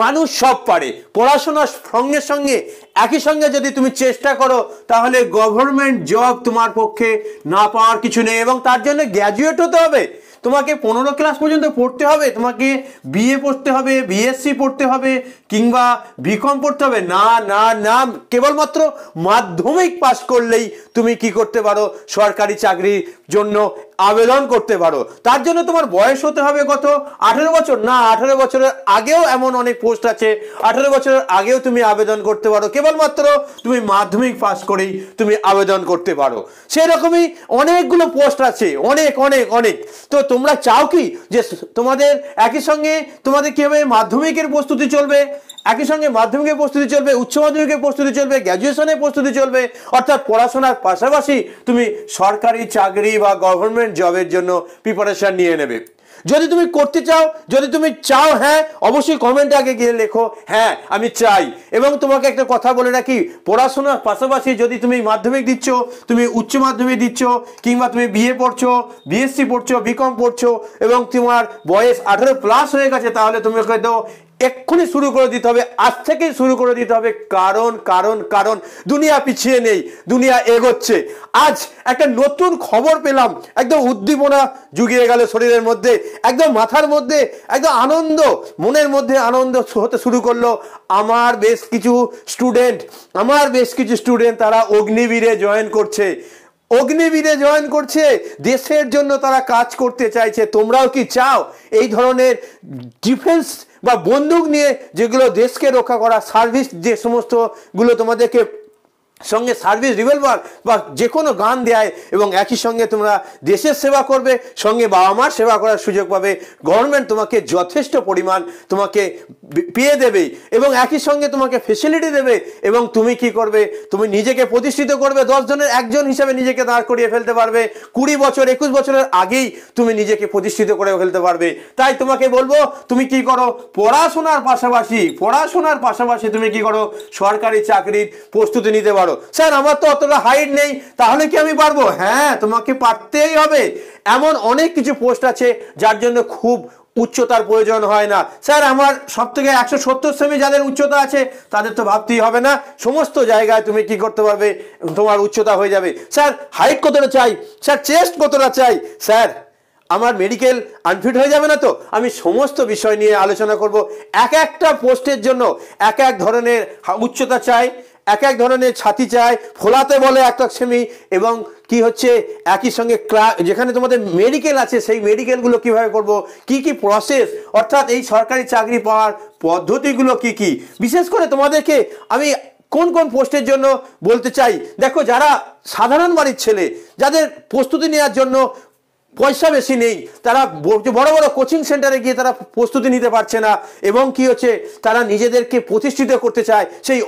মানুষ সব পারে, পড়াশোনার সঙ্গে সঙ্গে একই সঙ্গে যদি তুমি চেষ্টা করো তাহলে গভর্নমেন্ট জব তোমার পক্ষে না পাওয়ার কিছু নেই। এবং তার জন্য গ্র্যাজুয়েট হতে হবে, তোমাকে 15 ক্লাস পর্যন্ত পড়তে হবে, তোমাকে বিএ পড়তে হবে, বিএসসি পড়তে হবে, কিংবা বিকম পড়তে হবে না, না না, কেবলমাত্র মাধ্যমিক পাস করলেই তুমি কি করতে পারো, সরকারি চাকরির জন্য আবেদন করতে পারো। তার জন্য তোমার বয়স হতে হবে কত, 18 বছর না, 18 বছরের আগেও এমন অনেক পোস্ট আছে, 18 বছরের আগেও তুমি আবেদন করতে পারো, কেবলমাত্র তুমি মাধ্যমিক পাস করেই তুমি আবেদন করতে পারো। সেরকমই অনেকগুলো পোস্ট আছে, অনেক অনেক অনেক। তো তোমরা চাও কি যে তোমাদের একই সঙ্গে তোমাদের কি হবে, মাধ্যমিকের প্রস্তুতি চলবে, একই সঙ্গে মাধ্যমিকের প্রস্তুতি চলবে, উচ্চ মাধ্যমিকের প্রস্তুতি চলবে, গ্র্যাজুয়েশনের প্রস্তুতি চলবে, অর্থাৎ পড়াশোনার পাশাপাশি তুমি সরকারি চাকরি বা গভর্নমেন্ট জবের জন্য প্রিপারেশন নিয়ে নেবে। যদি তুমি করতে চাও, যদি তুমি চাও, হ্যাঁ অবশ্যই কমেন্টে আগে গিয়ে লেখো হ্যাঁ আমি চাই। এবং তোমাকে একটা কথা বলে রাখি, পড়াশোনার পাশাপাশি যদি তুমি মাধ্যমিক দিচ্ছ, তুমি উচ্চ মাধ্যমিক দিচ্ছ, কিংবা তুমি বিএ পড়ছো, বিএসসি পড়ছো, বিকম পড়ছো এবং তোমার বয়স 18+ হয়ে গেছে, তাহলে তোমাকে তো এক্ষুনি শুরু করে দিতে হবে, আজ থেকেই শুরু করে দিতে হবে। কারণ কারণ কারণ দুনিয়া পিছিয়ে নেই, দুনিয়া এগোচ্ছে। আজ একটা নতুন খবর পেলাম, একদম উদ্দীপনা জুগিয়ে গেল শরীরের মধ্যে, একদম মাথার মধ্যে একদম আনন্দ, মনের মধ্যে আনন্দ হতে শুরু করলো। আমার বেশ কিছু স্টুডেন্ট তারা অগ্নিবীরে জয়েন করছে, অগ্নিবীরে জয়েন করছে, দেশের জন্য তারা কাজ করতে চাইছে। তোমরাও কি চাও এই ধরনের ডিফেন্স বা বন্দুক নিয়ে যেগুলো দেশকে রক্ষা করা, সার্ভিস যে সমস্তগুলো তোমাদেরকে সঙ্গে সার্ভিস রিভলভার বা যে কোনো গান দেয়, এবং একই সঙ্গে তোমরা দেশের সেবা করবে, সঙ্গে বাবা মার সেবা করার সুযোগ পাবে, গভর্নমেন্ট তোমাকে যথেষ্ট পরিমাণ তোমাকে পেয়ে দেবে এবং একই সঙ্গে তোমাকে ফেসিলিটি দেবে। এবং তুমি কি করবে, তুমি নিজেকে প্রতিষ্ঠিত করবে, 10 জনের একজন হিসাবে নিজেকে দাঁড় করিয়ে ফেলতে পারবে। 20 বছর 21 বছরের আগেই তুমি নিজেকে প্রতিষ্ঠিত করে ফেলতে পারবে। তাই তোমাকে বলবো তুমি কি করো, পড়াশোনার পাশাপাশি তুমি কি করো, সরকারি চাকরির প্রস্তুতি নিতে পারো। স্যার আমার তো অতটা হাইট নেই, তাহলে কি আমি পারবো? হ্যাঁ তোমাকে পারতেই হবে। এমন অনেক কিছু পোস্ট আছে যার জন্য খুব উচ্চতার প্রয়োজন হয় না। স্যার আমার সবথেকে 170 সেমি যাদের উচ্চতা আছে তাদের তো ভাবতেই হবে না, সমস্ত জায়গায় তুমি কি করতে পারবে, তোমার উচ্চতা হয়ে যাবে। স্যার হাইট কতটা চাই, স্যার চেস্ট কতটা চাই, স্যার আমার মেডিকেল আনফিট হয়ে যাবে না তো? আমি সমস্ত বিষয় নিয়ে আলোচনা করব। এক একটা পোস্টের জন্য এক এক ধরনের উচ্চতা চাই, এক এক ধরনের ছাতি চাই, ফোলাতে বলে 1 সেমি, এবং কি হচ্ছে একই সঙ্গে যেখানে তোমাদের মেডিকেল আছে সেই মেডিকেলগুলো কিভাবে করব, কি কি প্রসেস, অর্থাৎ এই সরকারি চাকরি পাওয়ার পদ্ধতিগুলো কি কি। বিশেষ করে তোমাদেরকে আমি কোন কোন পোস্টের জন্য বলতে চাই, দেখো যারা সাধারণ বাড়ির ছেলে, যাদের প্রস্তুতি নেওয়ার জন্য পয়সা বেশি নেই, তারা বড় বড় কোচিং সেন্টারে গিয়ে তারা প্রস্তুতি নিতে পারছে না, এবং কি হচ্ছে তারা নিজেদেরকে প্রতিষ্ঠিত করতে চায়, সেই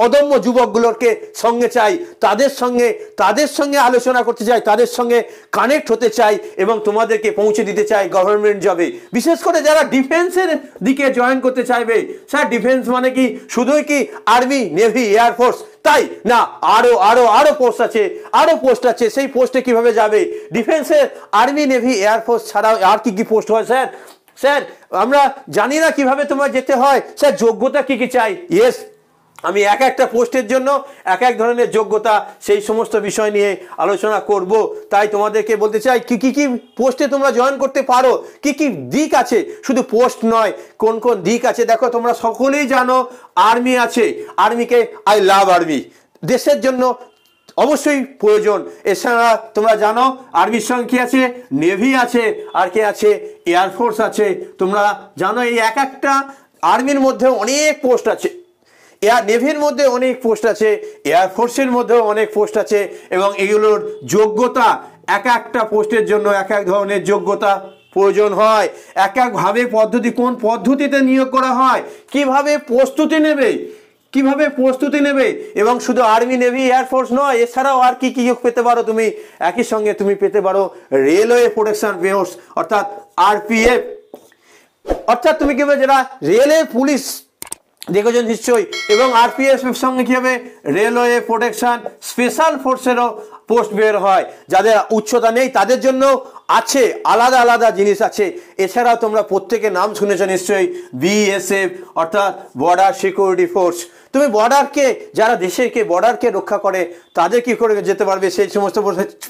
অদম্য যুবকগুলোকে সঙ্গে চাই, তাদের সঙ্গে আলোচনা করতে চাই, তাদের সঙ্গে কানেক্ট হতে চাই এবং তোমাদেরকে পৌঁছে দিতে চাই গভর্নমেন্ট জবে। বিশেষ করে যারা ডিফেন্সের দিকে জয়েন করতে চাইবে, স্যার ডিফেন্স মানে কি শুধুই কি আর্মি, নেভি, এয়ারফোর্স? তাই না, আরো পোস্ট আছে, সেই পোস্টে কিভাবে যাবে? ডিফেন্সের আর্মি, নেভি, এয়ারফোর্স ছাড়াও আর কি কি পোস্ট হয় স্যার আমরা জানি না কিভাবে তোমার যেতে হয়, স্যার যোগ্যতা কি কি চাই? ইয়েস, আমি এক একটা পোস্টের জন্য এক এক ধরনের যোগ্যতা, সেই সমস্ত বিষয় নিয়ে আলোচনা করব। তাই তোমাদেরকে বলতে চাই কি কি পোস্টে তোমরা জয়েন করতে পারো, কি কি দিক আছে, শুধু পোস্ট নয়, কোন কোন দিক আছে। দেখো তোমরা সকলেই জানো আর্মি আছে, আর্মিকে আই লাভ আর্মি, দেশের জন্য অবশ্যই প্রয়োজন। এছাড়া তোমরা জানো আর্মির সঙ্গে কি আছে, নেভি আছে, আর কে আছে, এয়ারফোর্স আছে। তোমরা জানো এই এক একটা আর্মির মধ্যে অনেক পোস্ট আছে, নেভির মধ্যে অনেক পোস্ট আছে, এয়ারফোর্সের মধ্যেও অনেক পোস্ট আছে, এবং এগুলোর যোগ্যতা এক একটা পোস্টের জন্য এক এক ধরনের যোগ্যতা প্রয়োজন হয়। এক একভাবে কোন পদ্ধতিতে নিয়োগ করা হয়, কিভাবে প্রস্তুতি নেবে, এবং শুধু আর্মি, নেভি, এয়ারফোর্স নয়, এছাড়াও আর কি কি পেতে পারো তুমি। একই সঙ্গে তুমি পেতে পারো রেলওয়ে প্রোটেকশন ফোর্স অর্থাৎ RPF, অর্থাৎ তুমি কি যারা রেলওয়ে পুলিশ দেখেছো নিশ্চয়ই, এবং RPF এর সঙ্গে কি হবে, রেলওয়ে প্রোটেকশন স্পেশাল ফোর্সেরও পোস্ট বের হয়। যাদের উচ্চতা নেই তাদের জন্য আছে, আলাদা আলাদা জিনিস আছে। এছাড়াও তোমরা প্রত্যেকে নাম শুনেছো নিশ্চয়ই, বিএসএফ অর্থাৎ বর্ডার সিকিউরিটি ফোর্স। তুমি বর্ডারকে, যারা দেশেরকে বর্ডারকে রক্ষা করে তাদের কি করে যেতে পারবে সেই সমস্ত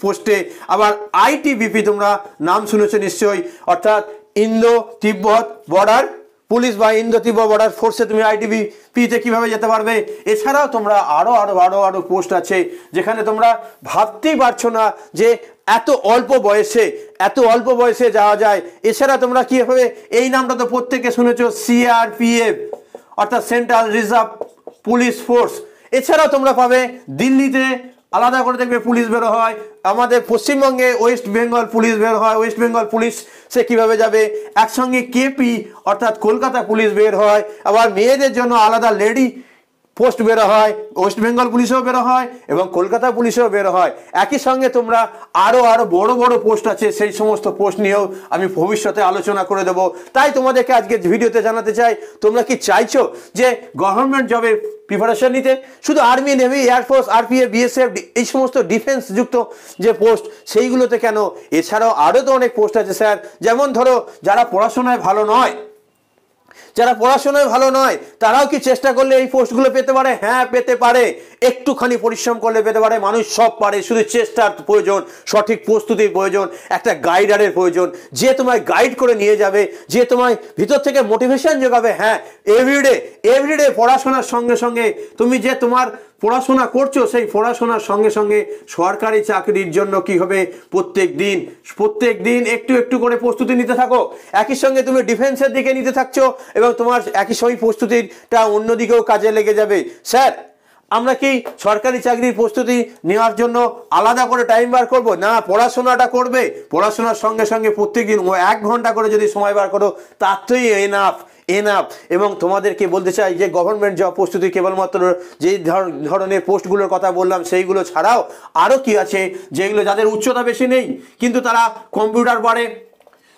পোস্টে। আবার আইটিবিপি তোমরা নাম শুনেছো নিশ্চয়ই, অর্থাৎ ইন্দো তিব্বত বর্ডার পুলিশ বা ইন্দো তিব্বত বর্ডার ফোর্সে তুমি আইটিবিপিতে কিভাবে যেতে পারবে। এছাড়াও তোমরা আরো পোস্ট আছে যেখানে তোমরা ভাবতেই পারছো না যে এত অল্প বয়সে যাওয়া যায়। এছাড়া তোমরা কিভাবে, এই নামটা তো প্রত্যেকে শুনেছো, সিআরপিএফ অর্থাৎ সেন্ট্রাল রিজার্ভ পুলিশ ফোর্স। এছাড়াও তোমরা পাবে দিল্লিতে আলাদা করে দেখবে পুলিশ বের হয়, আমাদের পশ্চিমবঙ্গে ওয়েস্ট বেঙ্গল পুলিশ বের হয়, ওয়েস্ট বেঙ্গল পুলিশ সে কিভাবে যাবে। একসঙ্গে কেপি অর্থাৎ কলকাতা পুলিশ বের হয়, আবার মেয়েদের জন্য আলাদা লেডি পোস্ট বেরো হয়, ওয়েস্ট বেঙ্গল পুলিশও বেরো হয় এবং কলকাতা পুলিশও বেরো হয়। একই সঙ্গে তোমরা আরো বড় পোস্ট আছে, সেই সমস্ত পোস্ট নিয়েও আমি ভবিষ্যতে আলোচনা করে দেবো। তাই তোমাদেরকে আজকে ভিডিওতে জানাতে চাই, তোমরা কি চাইছো যে গভর্নমেন্ট জবের প্রিপারেশন নিতে? শুধু army, navy, air force, RPF, BSF এই সমস্ত ডিফেন্স যুক্ত যে পোস্ট সেইগুলোতে কেন? এছাড়াও আরও তো অনেক পোস্ট আছে স্যার। যেমন ধরো যারা পড়াশোনায় ভালো নয় তারাও কি চেষ্টা করলে এই পোস্টগুলো পেতে পারে? হ্যাঁ পেতে পারে, একটুখানি পরিশ্রম করলে পেতে পারে। মানুষ সব পারে, শুধু চেষ্টার প্রয়োজন, সঠিক প্রস্তুতির প্রয়োজন, একটা গাইডারের প্রয়োজন, যে তোমায় গাইড করে নিয়ে যাবে, যে তোমায় ভিতর থেকে মোটিভেশন যোগাবে। হ্যাঁ এভরিডে পড়াশোনার সঙ্গে সঙ্গে তুমি যে তোমার পড়াশোনা করছো, সেই পড়াশোনার সঙ্গে সঙ্গে সরকারি চাকরির জন্য কি হবে, প্রত্যেক দিন একটু করে প্রস্তুতি নিতে থাকো। একই সঙ্গে তুমি ডিফেন্সের দিকে নিতে থাকছো এবং তোমার একই সঙ্গে প্রস্তুতিটা অন্যদিকেও কাজে লেগে যাবে। স্যার আমরা কি সরকারি চাকরির প্রস্তুতি নেওয়ার জন্য আলাদা করে টাইম বার করব? না, পড়াশোনাটা করবে। পড়াশোনার সঙ্গে সঙ্গে প্রত্যেকদিন 1 ঘন্টা করে যদি সময় বার করো তাতেই এনাফ। এবং তোমাদেরকে বলতে চাই যে গভর্নমেন্ট জব প্রস্তুতি কেবলমাত্র যেই ধরনের পোস্টগুলোর কথা বললাম সেইগুলো ছাড়াও আরও কি আছে, যেগুলো যাদের উচ্চতা বেশি নেই কিন্তু তারা কম্পিউটার পারে,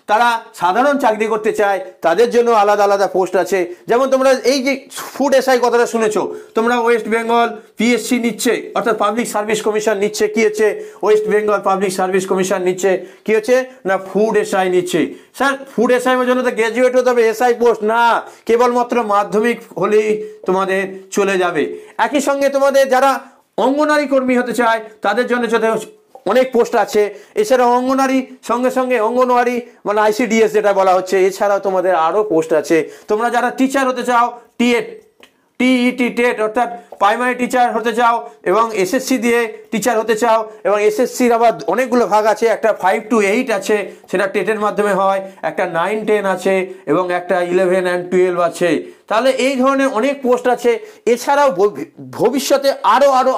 তারা সাধারণ চাকরি করতে চায়, তাদের জন্য আলাদা পোস্ট আছে। যেমন তোমরা এই যে ফুড এসআই কথাটা শুনেছো, তোমরা ওয়েস্ট বেঙ্গল পিএসসি নিচ্ছে অর্থাৎ পাবলিক সার্ভিস কমিশন নিচ্ছে। কি হচ্ছে? West Bengal public service commission নিচ্ছে। কি হচ্ছে না, ফুড এসআই নিচ্ছে। স্যার ফুড এসআই এর জন্য তো গ্র্যাজুয়েট হতে হবে, এসআই পোস্ট না, কেবলমাত্র মাধ্যমিক হলেই তোমাদের চলে যাবে। একই সঙ্গে তোমাদের যারা অঙ্গনারী কর্মী হতে চায় তাদের জন্য অনেক পোস্ট আছে। এছাড়া অঙ্গনওয়াড়ি মানে আইসিডিএস যেটা বলা হচ্ছে, এছাড়াও তোমাদের আরও পোস্ট আছে। তোমরা যারা টিচার হতে চাও, টিইটি টেট অর্থাৎ প্রাইমারি টিচার হতে চাও এবং এসএসসি দিয়ে টিচার হতে চাও, এবং এসএসসির আবার অনেকগুলো ভাগ আছে, একটা 5 to 8 আছে সেটা টেটের মাধ্যমে হয়, একটা 9, 10 আছে এবং একটা 11 and 12 আছে। তাহলে এই ধরনের অনেক পোস্ট আছে। এছাড়াও ভবিষ্যতে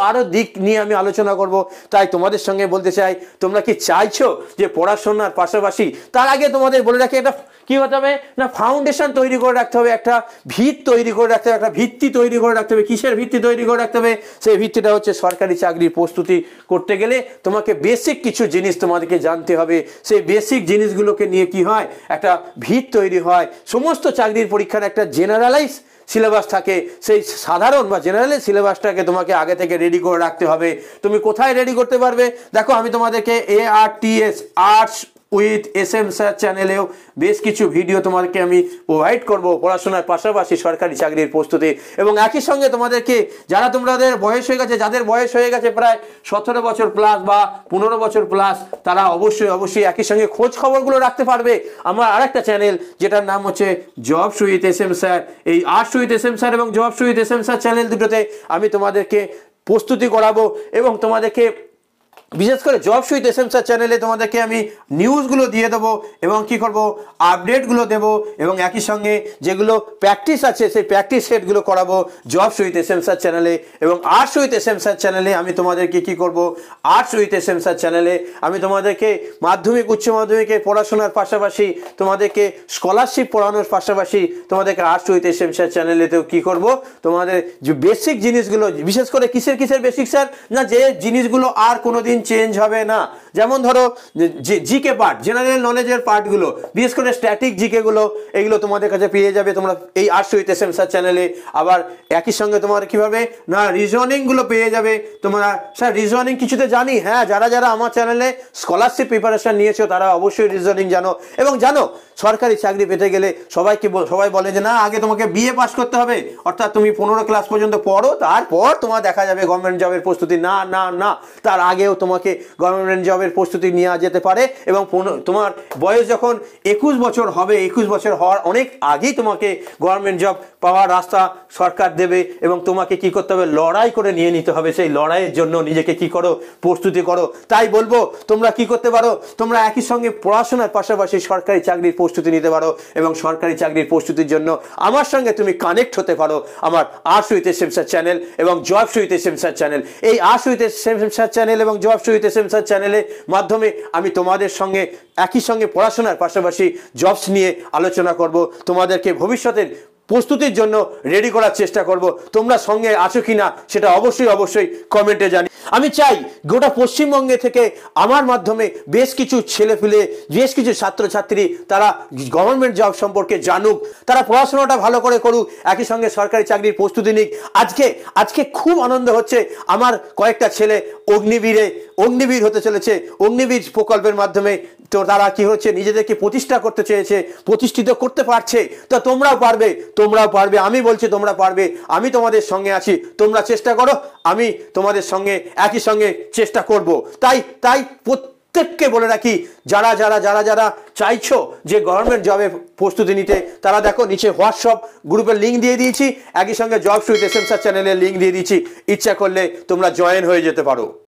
আরো দিক নিয়ে আমি আলোচনা করব। তাই তোমাদের সঙ্গে বলতে চাই, তোমরা কি চাইছো যে পড়াশোনার পাশাপাশি, তার আগে তোমাদের বলে রাখি, একটা কি হতে হবে না, ফাউন্ডেশন তৈরি করে রাখতে হবে, একটা ভিত তৈরি করে রাখতে হবে, একটা ভিত্তি তৈরি করে রাখতে হবে। কিসের ভিত্তি তৈরি করে রাখতে হবে? সেই ভিত্তিটা হচ্ছে সরকারি চাকরির প্রস্তুতি করতে গেলে তোমাকে বেসিক কিছু জিনিস তোমাদেরকে জানতে হবে। সেই বেসিক জিনিসগুলোকে নিয়ে কি হয়, একটা ভিত তৈরি হয়। সমস্ত চাকরির পরীক্ষার একটা জেনারেলাইজ সিলেবাস থাকে, সেই সাধারণ বা জেনারেল সিলেবাসটাকে তোমাকে আগে থেকে রেডি করে রাখতে হবে। তুমি কোথায় রেডি করতে পারবে? দেখো আমি তোমাদেরকে ARTS arts with SM sir চ্যানেলেও বেশ কিছু ভিডিও তোমাদেরকে আমি প্রোভাইড করব পড়াশোনার পাশাপাশি সরকারি চাকরির প্রস্তুতি। এবং একই সঙ্গে তোমাদেরকে যাদের বয়স হয়ে গেছে প্রায় 17 বছর প্লাস বা 15 বছর প্লাস, তারা অবশ্যই একই সঙ্গে খোঁজ খবরগুলো রাখতে পারবে আমার আরেকটা চ্যানেল যেটার নাম হচ্ছে জবস উইথ SM স্যার। এই আর্টস উইথ SM স্যার এবং jobs with SM sir channel দুটোতে আমি তোমাদেরকে প্রস্তুতি করাবো এবং তোমাদেরকে বিশেষ করে জবস উইথ SM স্যার চ্যানেলে তোমাদেরকে আমি নিউজগুলো দিয়ে দেবো এবং কি করব, আপডেটগুলো দেবো এবং একই সঙ্গে যেগুলো প্র্যাকটিস আছে সেই প্র্যাকটিস সেটগুলো করাবো জবস উইথ SM স্যার চ্যানেলে। এবং আর্টস উইথ SM স্যার চ্যানেলে আমি তোমাদেরকে কি করব, আর্টস উইথ SM স্যার চ্যানেলে আমি তোমাদেরকে মাধ্যমিক উচ্চ মাধ্যমিকের পড়াশোনার পাশাপাশি তোমাদেরকে স্কলারশিপ পড়ানোর পাশাপাশি তোমাদেরকে আর্টস উইথ SM স্যার চ্যানেলেতেও কি করব, তোমাদের যে বেসিক জিনিসগুলো, বিশেষ করে কিসের বেসিক স্যার, না যে জিনিসগুলো আর কোনোদিন দিন চেঞ্জ হবে না। যেমন ধরো জিকে পার্ট, জেনারেল নলেজের পার্টগুলো, বিশেষ করে স্ট্যাটিক জিকেগুলো, এগুলো তোমাদের কাছে পেয়ে যাবে তোমরা এই আর্টস উইথ এসএম স্যার চ্যানেলে। আবার একই সঙ্গে তোমার কীভাবে না রিজনিংগুলো পেয়ে যাবে তোমরা। স্যার রিজনিং কিছুতে জানি, হ্যাঁ, যারা যারা আমার চ্যানেলে স্কলারশিপ প্রিপারেশন নিয়েছো তারা অবশ্যই রিজনিং জানো। এবং জানো সরকারি চাকরি পেতে গেলে সবাই বলে যে না আগে তোমাকে বিএ পাস করতে হবে, অর্থাৎ তুমি 15 ক্লাস পর্যন্ত পড়ো, তারপর তোমার দেখা যাবে গভর্নমেন্ট জবের প্রস্তুতি। না না না, তার আগেও তোমাকে গভর্নমেন্ট জবের প্রস্তুতি নেওয়া যেতে পারে। এবং তোমার বয়স যখন 21 বছর হবে, 21 বছর হওয়ার অনেক আগেই তোমাকে গভর্নমেন্ট জব পাওয়ার রাস্তা সরকার দেবে। এবং তোমাকে কি করতে হবে, লড়াই করে নিয়ে নিতে হবে। সেই লড়াইয়ের জন্য নিজেকে কি করো, প্রস্তুতি করো। তাই বলবো তোমরা কি করতে পারো, তোমরা একই সঙ্গে পড়াশোনার পাশাপাশি সরকারি চাকরির প্রস্তুতি নিতে পারো। এবং সরকারি চাকরির প্রস্তুতির জন্য আমার সঙ্গে তুমি কানেক্ট হতে পারো আমার arts with SM sir channel এবং jobs with SM sir channel. এই arts with SM sir channel এবং জবস উইথ এসএম স্যার চ্যানেলের মাধ্যমে আমি তোমাদের সঙ্গে একই সঙ্গে পড়াশোনার পাশাপাশি জবস নিয়ে আলোচনা করব, তোমাদেরকে ভবিষ্যতের প্রস্তুতির জন্য রেডি করার চেষ্টা করব। তোমরা সঙ্গে আছো কিনা সেটা অবশ্যই কমেন্টে জানি। আমি চাই গোটা পশ্চিমবঙ্গে থেকে আমার মাধ্যমে বেশ কিছু ছেলেপিলে, বেশ কিছু ছাত্রছাত্রী তারা গভর্নমেন্ট জব সম্পর্কে জানুক, তারা পড়াশোনাটা ভালো করে করুক, একই সঙ্গে সরকারি চাকরির প্রস্তুতি নিক। আজকে খুব আনন্দ হচ্ছে, আমার কয়েকটা ছেলে অগ্নিবীর হতে চলেছে। অগ্নিবীর প্রকল্পের মাধ্যমে তো তারা কি হচ্ছে, নিজেদেরকে প্রতিষ্ঠা করতে চেয়েছে, প্রতিষ্ঠিত করতে পারছে। তো তোমরাও পারবে, আমি বলছি তোমরা পারবে। আমি তোমাদের সঙ্গে আছি, তোমরা চেষ্টা করো, আমি তোমাদের সঙ্গে একই সঙ্গে চেষ্টা করব। তাই প্রত্যেককে বলে রাখি, যারা চাইছো যে গভর্নমেন্ট জবে প্রস্তুতি নিতে, তারা দেখো নিচে হোয়াটসঅ্যাপ গ্রুপের লিঙ্ক দিয়ে দিয়েছি, একই সঙ্গে জবস উইথ এসএম স্যার চ্যানেলের লিঙ্ক দিয়ে দিয়েছি। ইচ্ছা করলে তোমরা জয়েন হয়ে যেতে পারো।